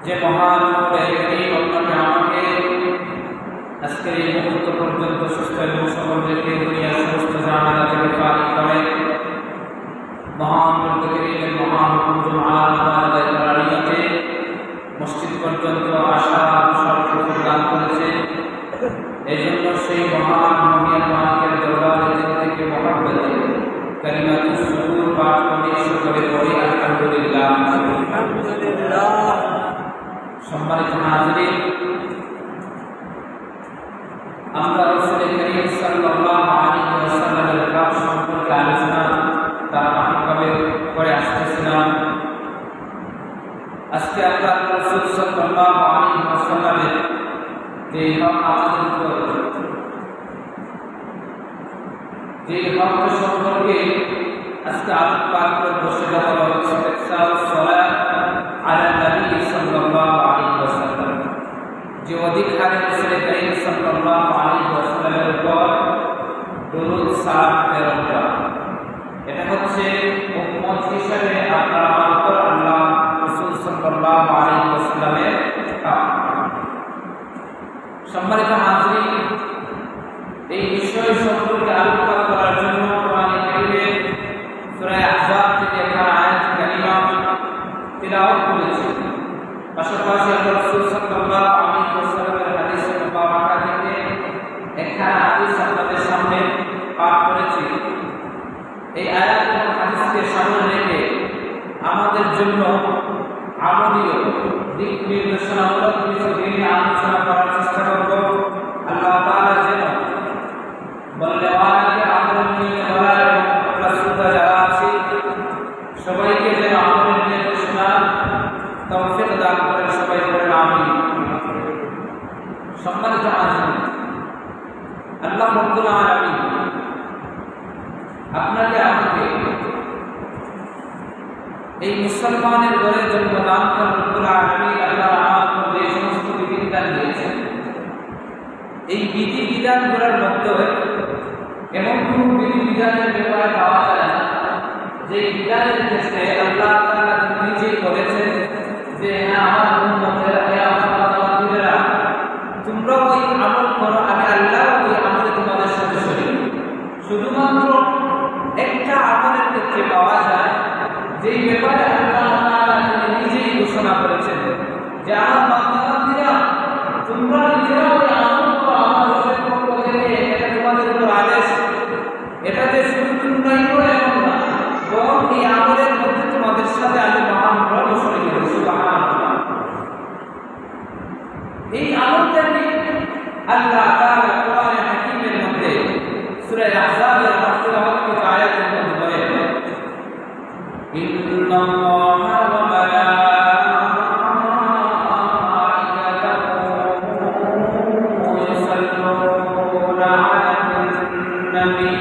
যে মহান আমাকে আজকে এই মুহূর্ত পর্যন্ত সুস্থ এবং সবল রেখে দুনিয়ার সমস্ত ঝামেলা থেকে পার করে মহান প্রত্যেকের মহান আদায় মসজিদ পর্যন্ত আসা প্রদান করেছে। এই জন্য সেই মহান মহিয়াকে দরবারে থেকে মহাব্বতে কালিমাতুস শুকর পাঠ করে পড়ি আলহামদুলিল্লাহ। সম্মানিত হাজিরিন, আমরা রাসূল করিম সাল্লাল্লাহু আলাইহি ওয়াসাল্লামের কাজ সম্পর্কে আলোচনা ধারাবাহিকভাবে করে আসতেছিলাম। আজকে আমরা রাসূল সাল্লাল্লাহু আলাইহি ওয়াসাল্লামের যে হক আমাদের উপর, যে হক সম্পর্কে আজকে আলোকপাত করে বসে যাওয়া হচ্ছে সালাত আলা নবী সাল্লাল্লাহু আলাইহি ওয়াসাল্লাম, যে অধিক হারে রাসূল করিম সাল্লাল্লাহু আলাইহি ওয়াসাল্লামের উপর দরুদ সালাম প্রেরণ করা। এটা হচ্ছে উম্মত হিসেবে আপনার আমার উপর আল্লাহ রাসূল সাল্লাল্লাহু আলাইহি ওয়াসাল্লামের হক। সম্মানিত হাজিরিন, এই বিষয় সম্পর্কে আলোচনা করার জন্য কোরআনে কারীমের সূরা আহজাব থেকে একটা আয়াত কারিমা তিলাওয়াত করেছি। পাশাপাশি আমরা রাসূল সাল্লাল্লাহু আলাইহি ওয়াসাল্লামের হাদিস মুবারাকা থেকে একটা হাদিস আপনাদের সামনে পাঠ করেছি। এই আয়াত এবং হাদিসকে সামনে রেখে আমাদের জন্য আমলীয় দিক নির্দেশনামূলক কিছু দিনে আলোচনা করার চেষ্টা করব। আল্লাহ তাআলা যেন বললেওয়ালাকে আমল নিয়ে বলার এবং প্রস্তুত যারা আছি সবাইকে যেন আমলের নির্দেশনা তৌফিক দান করেন। সবাই বলেন আমিন। সম্মানিত হাজিরিন, আল্লাহ রাব্বুল আলামিন আপনাকে আমাকে এই মুসলমানের ঘরে জন্মদান করার রব্বুল আলামিন আল্লাহ আমাদের যে সমস্ত বিধিবিধান দিয়েছেন, এই বিধিবিধানগুলোর মধ্যে এমন কোন বিধিবিধানের ব্যাপারে পাওয়া যায় না যে বিধানের ক্ষেত্রে আল্লাহ তাআলা নিজেই বলেছেন যে আমার উম্মতেরা, তোমরা ওই আমল করো, আমি আল্লাহ ওই আমলে তোমাদের সাথে শরীক। শুধুমাত্র একটা আমলের ক্ষেত্রে পাওয়া যায় যেই ব্যাপারে আল্লাহ তাআলা নিজেই ঘোষণা করেছেন যে আমার বান্দারা তোমরা নিজেরা ওই আমল করো, আমার পক্ষ থেকে এটা তোমাদের উপর আদেশ। এটাতে শুধু তোমরাই করো এমন না, বরং এই আমলের মধ্যে তোমাদের সাথে আমি মহান রব শরীক করি। সুবহানাল্লাহ। এই আমলটাকে আল্লাহ তাআলা কোরআনে হাকীমের মধ্যে সূরা আহজাবের ৮ আয়াতের মধ্যে বলেন, ইন্নাল্লাহা ওয়া মালাইকাতাহু ইউসাল্লুনা আলান নবী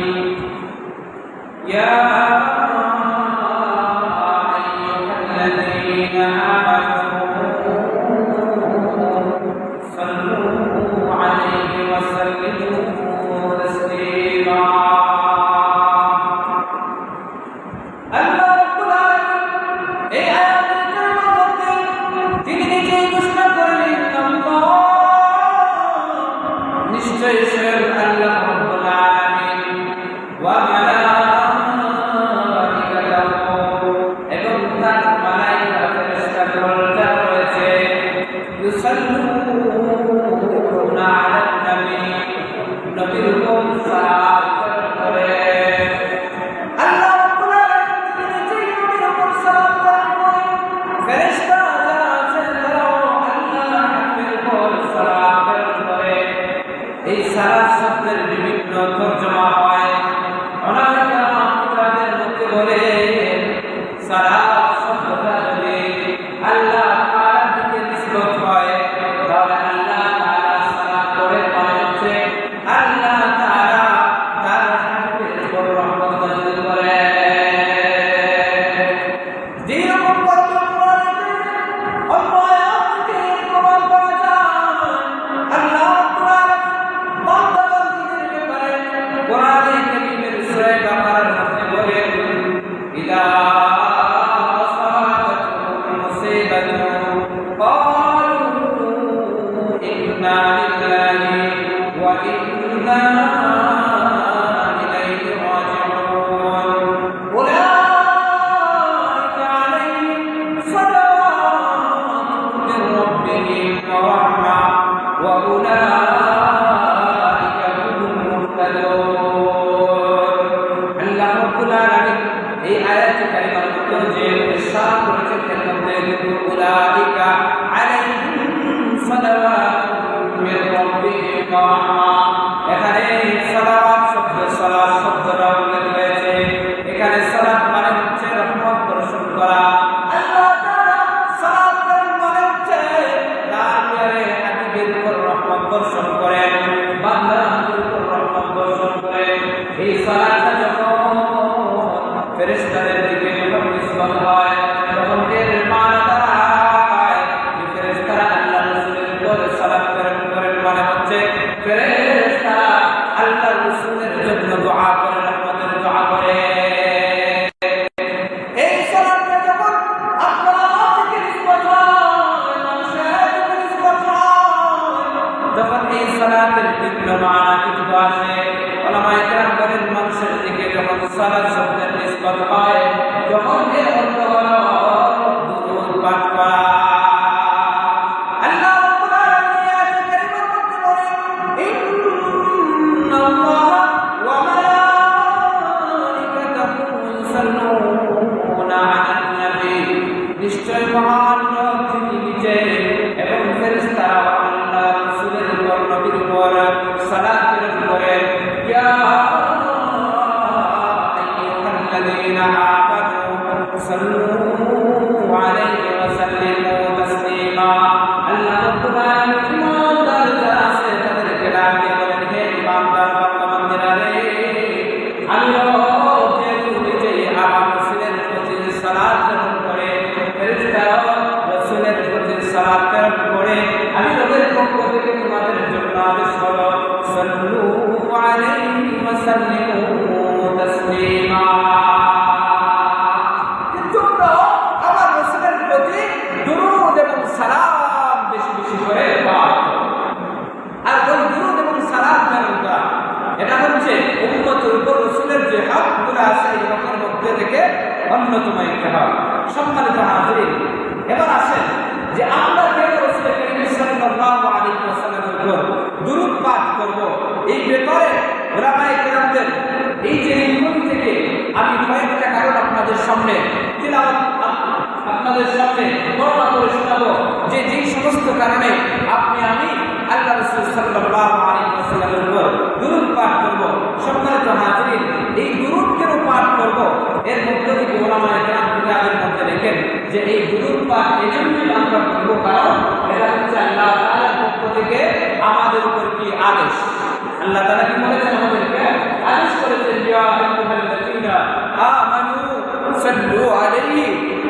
ইয়া আইয়ুহাল্লাযীনা আমানু সাল্লু আলাইহি ওয়া সাল্লিমু তাসলিমা। আল্লাহ রাব্বুল আলামিন এই আয়াতের মধ্যে তিনি নিজেই ঘোষণা করেন, আল্লাহ নিশ্চয়ই স্বয়ং আল্লাহ রাব্বুল আলামিন ওয়া মালাইকাতাহু এবং তার মালায়েকা ফেরেশতাগণ যা রয়েছে ইউসাল্লুনা আলান নবী, নবীর উপর সালাত করে। আল্লাহ রাব্বুল আলামিন নিজেই নবীর উপর সালাত করেন, ফেরেশতা যারা আছেন তারাও আল্লাহ নবীর উপর সালাত করে। এই সালাত শব্দের বিভিন্ন তরজমা হয়। ওলামায়ে আমাদের মধ্যে বলে সালাত শব্দটা যদি আল্লাহ তাআলার দিকে নিসবত হয় সালাওয়াতুম মির রাব্বিহিম ওয়া রাহমা। এখানে সালাওয়াত শব্দ, সালাত শব্দটা উল্লেখ হয়েছে। এখানে সালাত মানে হচ্ছে রহমত বর্ষণ করা। আল্লাহ তাআলা সালাত মানে হচ্ছে তার প্রিয় হাবিবের উপর রহমত বর্ষণ করেন, বান্দাদের উপর রহমত বর্ষণ করেন। এই সালাতটা যখন ফেরেশতাদের দিকে যখন নিসবত হয়, তখন এর মানে দাঁড়ায় যে ফেরেশতারা আল্লাহ রাসূলের উপর সালাত করেন মানে হচ্ছে ফেরেশতারা আল্লাহ রাসূলের জন্য দোয়া করে, রহমতের দোয়া করে। এই সালাতটা যখন আপনার দিকে নিসবত হয়, মানুষের দিকে নিসবত হয়, যখন এই সালাতের ভিন্ন মানা কিন্তু আসে। উলামায়ে কেরাম বলেন মানুষের দিকে যখন সালাত শব্দের নিসবত হয়, যখন এর অর্থ হলো দুরূদ পাঠ করা। আল্লাহ রাব্বুল আলামিন আয়াতে কারিমার মধ্যে বলেন, ইন্নাল্লাহা ওয়া মালাইকাতাহু ইউসাল্লুনা আলান নবী। নিশ্চয় মহান রব তিনি নিজে এবং ফেরেশতারা আল্লাহ রাসূলের উপর, নবীর উপর সালাত প্রেরণ করেন। ইয়া আইয়ুহাল্লাযীনা আমানু সাল্লু আলাইহি ওয়া সাল্লিমু তাসলিমা। আল্লাহ রাব্বুল আলামিন ইমানদার যারা আছে তাদেরকে ডাকে বলেন, হে ইমানদার বান্দাবান্দিরা রে, আমি রব যেহেতু নিজেই আমার রাসূলের প্রতি সালাত প্রেরণ করে, ফেরেশতারা রাসূলের প্রতি সালাত প্রেরণ করে, আমি রবের পক্ষ থেকে তোমাদের জন্য আদেশ হলো সাল্লু আলাইহি ওয়া সাল্লিমু তাসলিমা। তোমরা আমার রাসূলের প্রতি দুরূদ এবং সালাম বেশি বেশি করে পাঠ করো। আর ওই দুরূদ এবং সালাম প্রেরণ করা, এটা হচ্ছে উম্মতের উপর রাসূলের যে হকগুলো আছে এই হকের মধ্যে থেকে অন্যতম একটা হক। সম্মানিত হাজিরিন, এবার আসেন যে আমরা কেন রাসূল করিম সাল্লাল্লাহু আলাইহি ওয়াসাল্লামের উপর দুরূদ পাঠ করব, এই ব্যাপারে উলামায়ে কেরামদের এই যে নিয়ম থেকে আমি কয়েকটা কারণ আপনাদের সামনে তিলাওয়াত আপনাদের সামনে বর্ণনা করে শোনাবো, যে যেই সমস্ত কারণে আপনি আমি আল্লাহ রাসূল সাল্লাল্লাহু আলাইহি ওয়াসাল্লামের উপর দুরূদ পাঠ করব। সম্মানিত হাজিরিন, এই দুরূদ কেন পাঠ করব, এর মধ্য থেকে উলামায়ে কেরাম কিতাবের মধ্যে লেখেন যে এই দুরূদ পাঠ এজন্যই আমরা করব কারণ এটা হচ্ছে আল্লাহ তাআলার পক্ষ থেকে আমাদের উপর কি আদেশ। আল্লাহ তাআলা কি বলেছেন, আমাদেরকে আদেশ করেছেন, ইয়া আইয়ুহাল্লাযীনা আমানু সাল্লু আলাইহি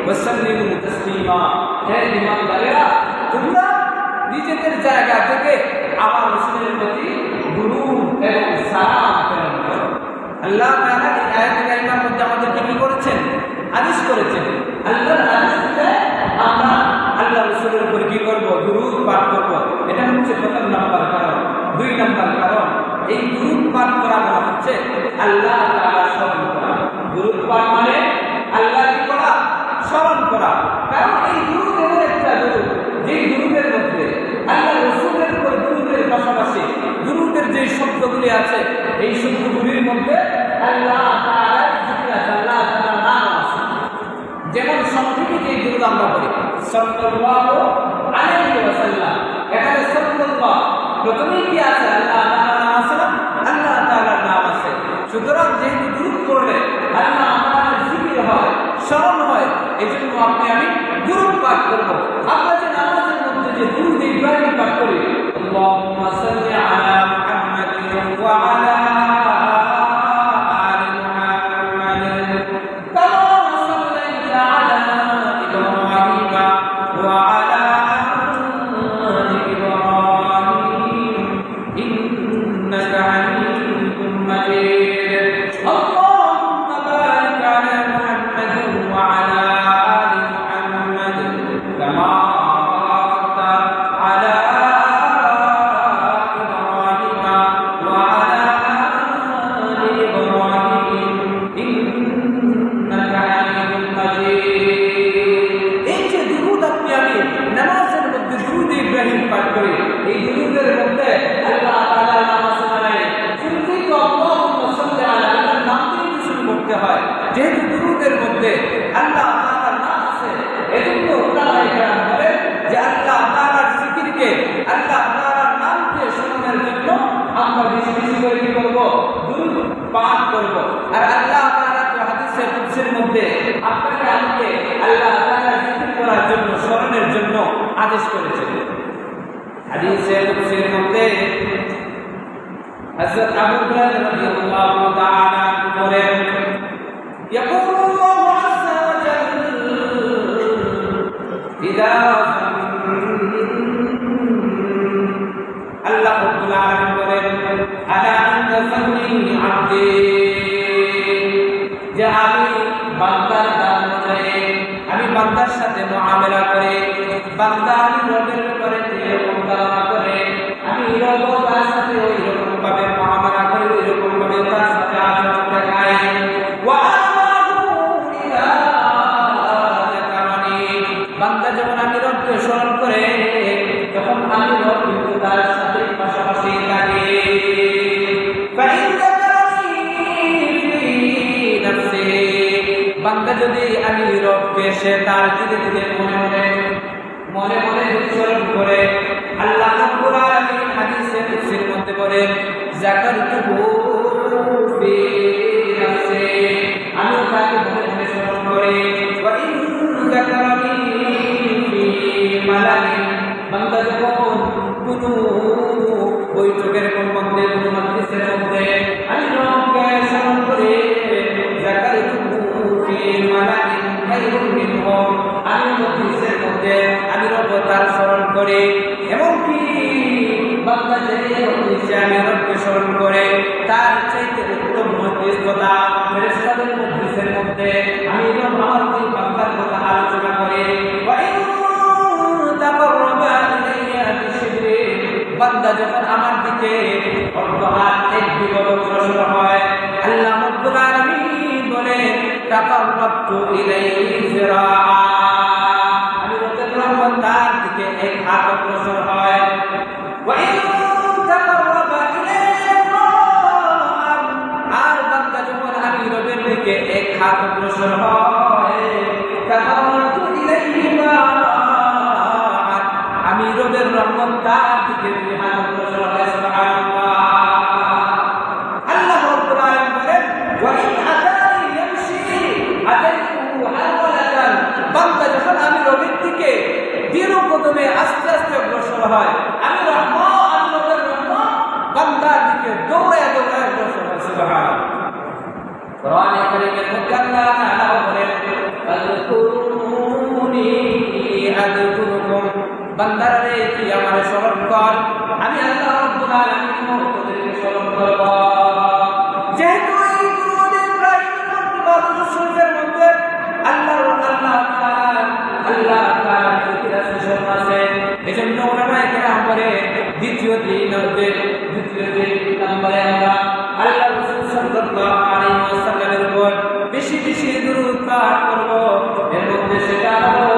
ওয়া সাল্লিমু তাসলিমা। হে ঈমানদারেরা, তোমরা নিজেদের জায়গা থেকে আমার রাসূলের প্রতি দুরূদ এবং সালাম প্রেরণ করো। আল্লাহ তাআলা এই আয়াত কারিমার মধ্যে আমাদেরকে কি করেছেন, আদেশ করেছেন। আল্লাহর আদেশে আমরা আল্লাহ রাসূলের উপর কি করব, দুরূদ পাঠ করব। এটা হচ্ছে প্রথম নাম্বার কারণ। দুই নাম্বার কারণ, এই দুরূদ পাঠ করা মানে হচ্ছে আল্লাহ তাআলা স্মরণ করা। দুরূদ পাঠ মানে আল্লাহ কি করা, স্মরণ করা। কারণ এই দুরূদ এমন একটা দুরূদ, যেই দুরূদের মধ্যে আল্লাহ রাসূলের উপর দুরূদের পাশাপাশি দুরূদের যে শব্দগুলি আছে, এই শব্দগুলির মধ্যে আল্লাহ তাআলার জিকির আছে, আল্লাহ তাআলার নাম আছে। যেমন সংক্ষেপে যে দুরূদ আমরা পড়ি সাল্লাল্লাহু আলাইহি ওয়াসাল্লাম, এখানে সাল্লাল্লাহ প্রথমেই কি আছে, আল্লাহ তাআলার নাম আছে না, আল্লাহ তাআলার নাম আছে। সুতরাং যেহেতু দুরূদ পড়লে আল্লাহ তাআলার জিকির হয়, স্মরণ হয়, এজন্য আপনি আমি দুরূদ পাঠ করব। আমরা যে নামাজের মধ্যে যে দুরূদ ইব্রাহিম পাঠ করি, আল্লাহুম্মা সাল্লি আলা মুহাম্মাদিন ওয়া আলা আল্লাহ তাআলার নামকে স্মরণের জন্য আমরা বেশি বেশি করে কি করব? দুরূদ পাঠ করব। আর আল্লাহ তাআলা তো হাদিসে কুদসির মধ্যে আপনাকে আমাকে আল্লাহ তাআলা জিকির করার জন্য স্মরণের জন্য আদেশ করেছেন। হাদিসে কুদসির মধ্যে হযরত আবু হুরায়রা রাদিয়াল্লাহু তাআলা বলেন, يقول الله عز وجل إذا আল্লাহ রাব্বুল আলামিন বলেন, আলা আনতা সাল্লি আবদি, যে আমি বান্দার দান করে, আমি বান্দার সাথে মুআমালা করে, বান্দা আমি রবের ব্যাপারে যেরকম ধারণা করে, আমি রব তার সাথে ওই রকম ভাবে মুআমালা করি, ওই রকম ভাবে তার সাথে আচরণ দেখাই। ওয়া বান্দা যখন আমি রবকে স্মরণ করে, তখন আমি রব কিন্তু তার সাথে পাশাপাশি থাকে। বান্দা যদি আমি রবকে সে তার ধীরে ধীরে মনে মনে স্মরণ করে, আল্লাহ রাব্বুল আলামিন হাদিসে কুদসির মধ্যে বলেন, যাকারতুহু ফি নাফসি, আমি তাকে মনে মনে স্মরণ করি। ওয়া ইন যাকারানি ফি মালাইন, বান্দা যখন কোনো বৈঠকের মধ্যে কোনো মজলিসের মধ্যে আমি রবকে স্মরণ করি, যাকারতুহু ফি মালাইন খায়রুম মিনহুম, আমি মজলিসের মধ্যে আমি রব তার স্মরণ করি। এমনকি বান্দা যে মজলিসে আমি রবকে স্মরণ করে, তার চাইতে উত্তম মজলিস কথা ফেরেশতাদের মজলিসের মধ্যে আমি রব আমার ওই বান্দার কথা আলোচনা করে। বান্দা যখন আমার দিকে অর্ধহাত এক বিগত অগ্রসর হয়, আল্লাহ রাব্বুল আলামিন বলে, তাকাররাবতু ইলাইহি যিরাআ, আমি রবের রহমত তার দিকে এক হাত অগ্রসর হয়। ওয়া ইন তাকাররাবা ইলাইহি যিরাআ, আর বান্দা যখন আমি রবের দিকে এক হাত অগ্রসর হয়, তাকাররাবতু ইলাইহি যিরাআ, আমি রবের রহমত তার দিকে দুই হাত অগ্রসর হয়। সুবহানাল্লাহ। আল্লাহ রাব্বুল আলামিন বলেন, ওয়া ইন আতানি ইয়ামশি আতাইতুহু হাওলাতান, বান্দা যখন আমি রবের দিকে দৃঢ় কদমে আস্তে আস্তে অগ্রসর হয়, আমি রবের রহমত বান্দার দিকে দৌড়ায় দৌড়ায় অগ্রসর হয়। সুবহানাল্লাহ। কোরআনে কারীমের মধ্যে আল্লাহ তাআলা বলেন, ফাযকুরুনি আযকুরুকুম, বান্দারে তুই আমার স্মরণ কর, আমি আল্লাহ রাব্বুল আলামিন তোদেরকে স্মরণ করব। যেহেতু এই দুরূদ ইব্রাহিম শরীফের মধ্যে আল্লাহ তাআলা জিকির আছে, স্মরণ আছে, এজন্য উলামায়ে কেরাম বলে দ্বিতীয় নম্বরে আমরা আল্লাহ রাসূল সাল্লাল্লাহু আলাইহি ওয়াসাল্লামের উপর বেশি বেশি দুরূদ পাঠ করব। এর মধ্যে সেটা হলো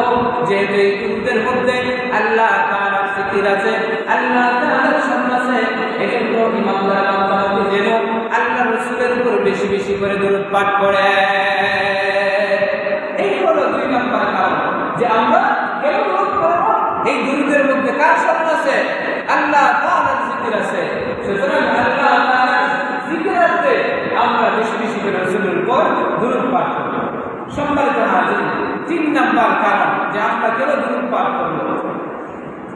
যে এই দুরূদের মধ্যে আল্লাহ তাআলার জিকির আছে, আল্লাহ তাআলার শরণ আছে, এজন্য ইমানদার বান্দা যেন আল্লাহ রাসূলের উপর বেশি বেশি করে দুরূদ পাঠ করে। এই হলো দুই নম্বর কারণ যে আমরা কেন দুরূদ পড়ব। এই দুরূদের মধ্যে কার শরণ আছে? আল্লাহ তাআলার জিকির আছে। সুতরাং আল্লাহ তাআলার জিকির আছে, আমরা বেশি বেশি করে রাসূলের উপর দুরূদ পাঠ করব। সম্মানিত হাজির, তিন নম্বর কারণ যে আমরা কেন দুরূদ পাঠ করব।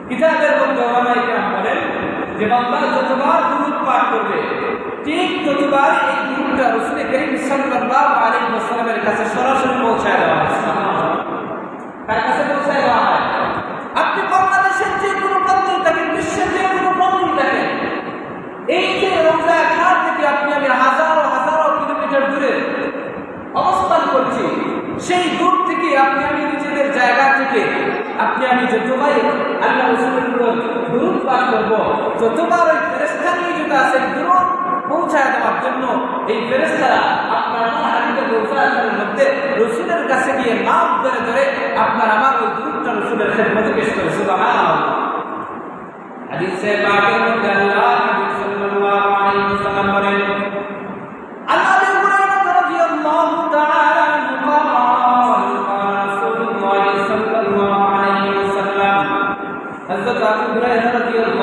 কিতাবের মধ্যে ওলামায়ে কেরাম বলেন যে বান্দা যতবার দুরূদ পাঠ করবে, ঠিক ততবার এই দুরূদটা রাসূল করিম সাল্লাল্লাহু আলাইহি ওয়াসাল্লামের কাছে সরাসরি পৌঁছায় দেওয়া হয়। কার কাছে পৌঁছায় দেওয়া হয়? আপনি বাংলাদেশের যে কোনো প্রান্তে থাকেন, বিশ্বের যে কোনো প্রান্তে থাকেন, এই যে রমজা ঘাট থেকে আপনি আমি হাজারো হাজারো কিলোমিটার দূরে অবস্থান করছি, সেই দূর থেকে আপনি আমি নিজেদের জায়গা থেকে আপনি আমি যতবার আল্লাহ রাসূলের উপর দুরূদ পাঠ করব, ততবার ওই ফেরেশতা নিয়ে যেটা আছে দুরূদ পৌঁছায় দেওয়ার জন্য এই ফেরেশতারা আপনার হাদিসের রসুলের মধ্যে রাসূলের কাছে গিয়ে নাম ধরে ধরে আপনার আমার ওই দুরূদটা রাসূলের খেদমতে পেশ করে। সুবহানাল্লাহ। হাদিসে পাকের মধ্যে আল্লাহ নবী সাল্লাল্লাহু আলাইহি ওয়াসাল্লাম বলেন, আল্লাহ রাদিয়াল্লাহু তাআলা হযরত আবু হুরায়রা রাদিয়াল্লাহু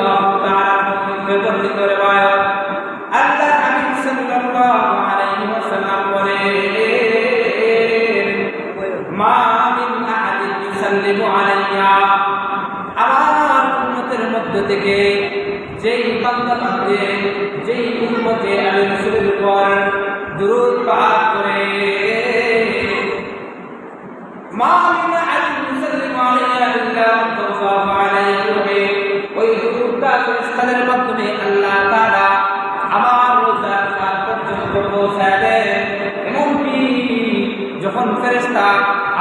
মধ্য থেকে যেই বান্দা বান্দে যেই উম্মতে আমি রাসূলের উপর দুরূদ পাঠ করে মা মিন আহাদিন ইউসাল্লিমু আলাইহি ইল্লা সাল্লাল্লাহু আলাইহি ওই দুরূদটা ফেরেশতাদের মাধ্যমে আল্লাহ তাআলা আমার রোজার কাল পর্যন্ত পৌঁছায় দেন। এমনকি যখন ফেরেশতা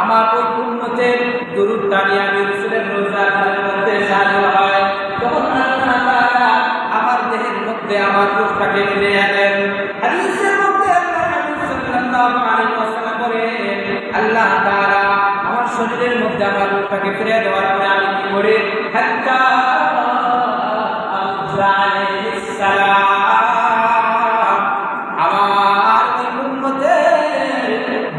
আমার ওই উম্মতের দুরূদটা নিয়ে আমি রাসূলের রোজার কালের মধ্যে শামিল হয়, তখন আল্লাহ তাআলা আমার দেহের মধ্যে আমার রূহটাকে ফিরিয়ে দেন। হাদিসের মধ্যে আল্লাহ নবী সাল্লাল্লাহু আলাইহি ওয়াসাল্লাম বলেন, আল্লাহ তাআলা আমার শরীরের মধ্যে আমার রূহটাকে ফিরিয়ে দেওয়ার পরে আমি কি করি? হাত্তা আলাইহিস সালাম, আমার ওই উম্মতের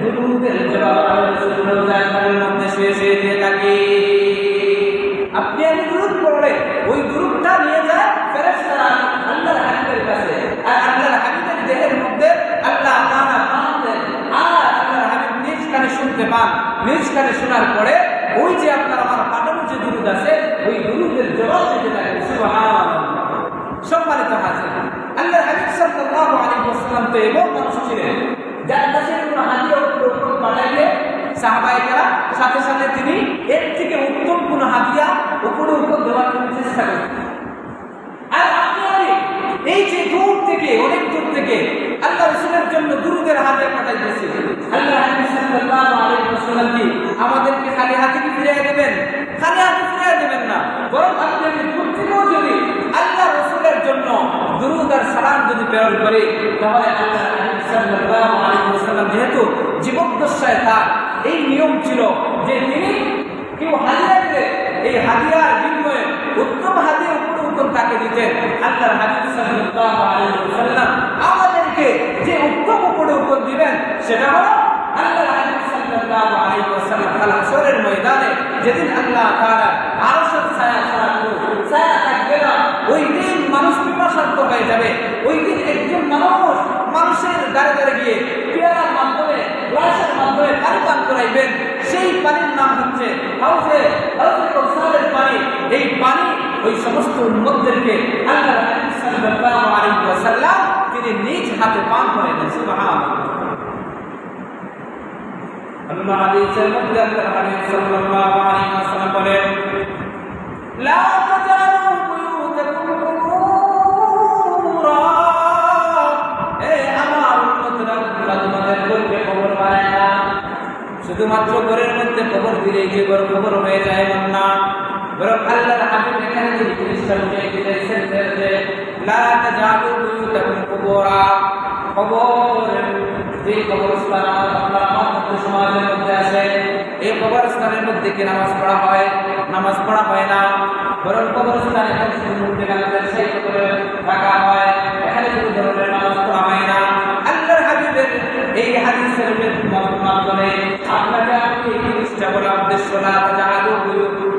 দুরূদের জবাব রাসূলের রোজার কালের মধ্যে শুয়ে শুয়ে দিয়ে থাকি। আপনি আমি দুরূদ পড়লে ওই দুরূদটা নিয়ে যায় ফেরেশতারা আল্লাহর হাবিবের কাছে, আর আল্লাহর হাবিবের দেহের মধ্যে আল্লাহ তাআলা পান দেন, আর আল্লাহর হাবিব নিজ কানে শুনতে পান। নিজ কানে শোনার পরে ওই যে আপনার আমার পাঠানো যে দুরূদ আছে ওই দুরূদের জবাব দিতে থাকে। সুবহানাল্লাহ। সম্মানিত হাজির, আল্লাহর হাবিব সাল্লাল্লাহু আলাইহি ওয়াসাল্লাম তো এমন মানুষ ছিলেন যার কাছে কোনো হাদিয়া উপর পাঠাইলে সাহাবায়ে সাথে সাথে তিনি এর থেকে উত্তম কোনো হাদিয়া উপরে উপর দেওয়ার চেষ্টা করতেন। আর আপনি এই যে দূর থেকে অনেক দূর থেকে আল্লাহ রাসূলের জন্য দুরূদের হাদিয়া পাঠাইতেছি, আল্লাহ হাবিব সাল্লাল্লাহু আলাইহি ওয়াসাল্লাম কি আমাদেরকে খালি হাতে কি ফিরিয়ে দেবেন? খালি হাতে ফিরিয়ে দেবেন না, বরং আপনি দূর থেকেও যদি আল্লাহ রাসূলের জন্য দুরূদ আর সালাম যদি প্রেরণ করি, তাহলে আল্লাহ হাবিব সাল্লাল্লাহু আলাইহি ওয়াসাল্লাম যেহেতু জীবদ্দশায় তার এই নিয়ম ছিল যে তিনি কেউ হাদিয়া দিলে এই হাদিয়ার বিনিময়ে উত্তম হাদিয়া উপরে উত্তম তাকে দিতেন। আল্লাহর হাবিব সাল্লাল্লাহু আলাইহি ওয়াসাল্লাম আমাদেরকে যে উত্তম উপরে উত্তম দিবেন সেটা হলো আল্লাহর হাবিব সাল্লাল্লাহু আলাইহি ওয়াসাল্লাম হাশরের ময়দানে যেদিন আল্লাহ তাআলা আরশের ছায়া ছায়া থাকবে না, ওই দিন মানুষ পিপাসার্ত হয়ে যাবে। ওই দিন একজন মানুষের দ্বারে দ্বারে গিয়ে পেয়ারার মাধ্যমে গ্লাসের মাধ্যমে পানি পান করাইবেন। সেই পানির নাম হচ্ছে হাউজে কাউসারের পানি। এই পানি ওই সমস্ত উম্মতদেরকে আল্লাহর হাবিব সাল্লাল্লাহু আলাইহি ওয়াসাল্লাম তিনি নিজ হাতে পান করাইবেন। সুবহানাল্লাহ। আল্লাহ হাদিসের মধ্যে আল্লাহর হাবিব সাল্লাল্লাহু আলাইহি ওয়াসাল্লাম বলেন, লা তাজালু বুয়ুতাকুম কুবুরা, আমার উম্মতরা তোমাদের ঘরকে কবর বানায় না। শুধুমাত্র ঘরের মধ্যে কবর দিলেই যে ঘর কবর হয়ে যায় এমন না, বরং আল্লাহর হাবিব এখানে যে জিনিসটা উঠে দিয়েছেন যে লা তাজালু বুয়ুতাকুম কুবুরা, কবর যে কবরস্থান আমাদের সমাজের মধ্যে আছে, এই কবরস্থানের মধ্যে কি নামাজ পড়া হয়? নামাজ পড়া হয় না, বরং কবরস্থানে রাখা হয়, এখানে কোনো ধরনের নামাজ পড়া হয় না। আল্লাহর হাবিবের এই হাদিসের মাধ্যমে আপনাকে আপনি এই জিনিসটা বলার উদ্দেশ্য, লা তাজালু বুয়ুতাকুম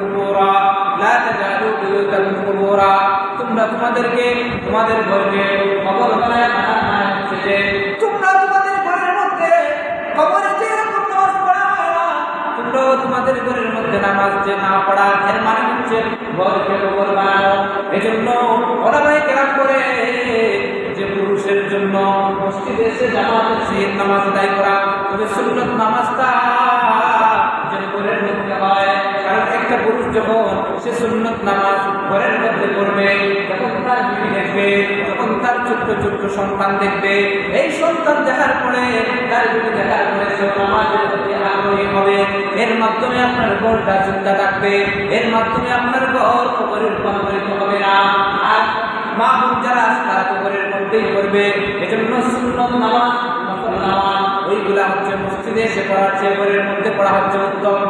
কুবুরা, লা তাজালু বুয়ুতাকুম কুবুরা, তোমরা তোমাদেরকে তোমাদের ঘরকে কবর বানায় না হচ্ছে যে তোমরা তোমাদের ঘরের মধ্যে কবরে যে এরকম নামাজ পড়া হয় না, তোমরাও তোমাদের ঘরের মধ্যে নামাজ যে না পড়া, এর মানে হচ্ছে ঘরকে কবর বানানো। এজন্য ওলামায়ে কেরাম করে যে পুরুষের জন্য মসজিদে এসে জামাতের সহিত নামাজ আদায় করা, তবে সুন্নাত নামাজটা যেন ঘরের মধ্যে হয়। কারণ একটা পুরুষ যখন সে সুন্নাত নামাজ ঘরের মধ্যে পড়বে, যখন তার বিবি দেখবে, যখন তার ছোট্ট ছোট্ট সন্তান দেখবে, এই সন্তান দেখার পরে তার বিবি দেখার পরে সে নামাজের প্রতি আগ্রহী হবে। এর মাধ্যমে আপনার ঘরটা চিন্তা থাকবে, এর মাধ্যমে আপনার ঘর কবরে রূপান্তরিত হবে না। আর মা বোন যারা তারা কবরের মধ্যেই করবে। এজন্য সুন্নাত নামাজ, নফল নামাজ ওইগুলা হচ্ছে মসজিদে এসে পড়ার চেয়ে ঘরের মধ্যে পড়া হচ্ছে উত্তম।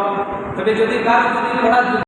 তবে যদি কারো যদি পড়ার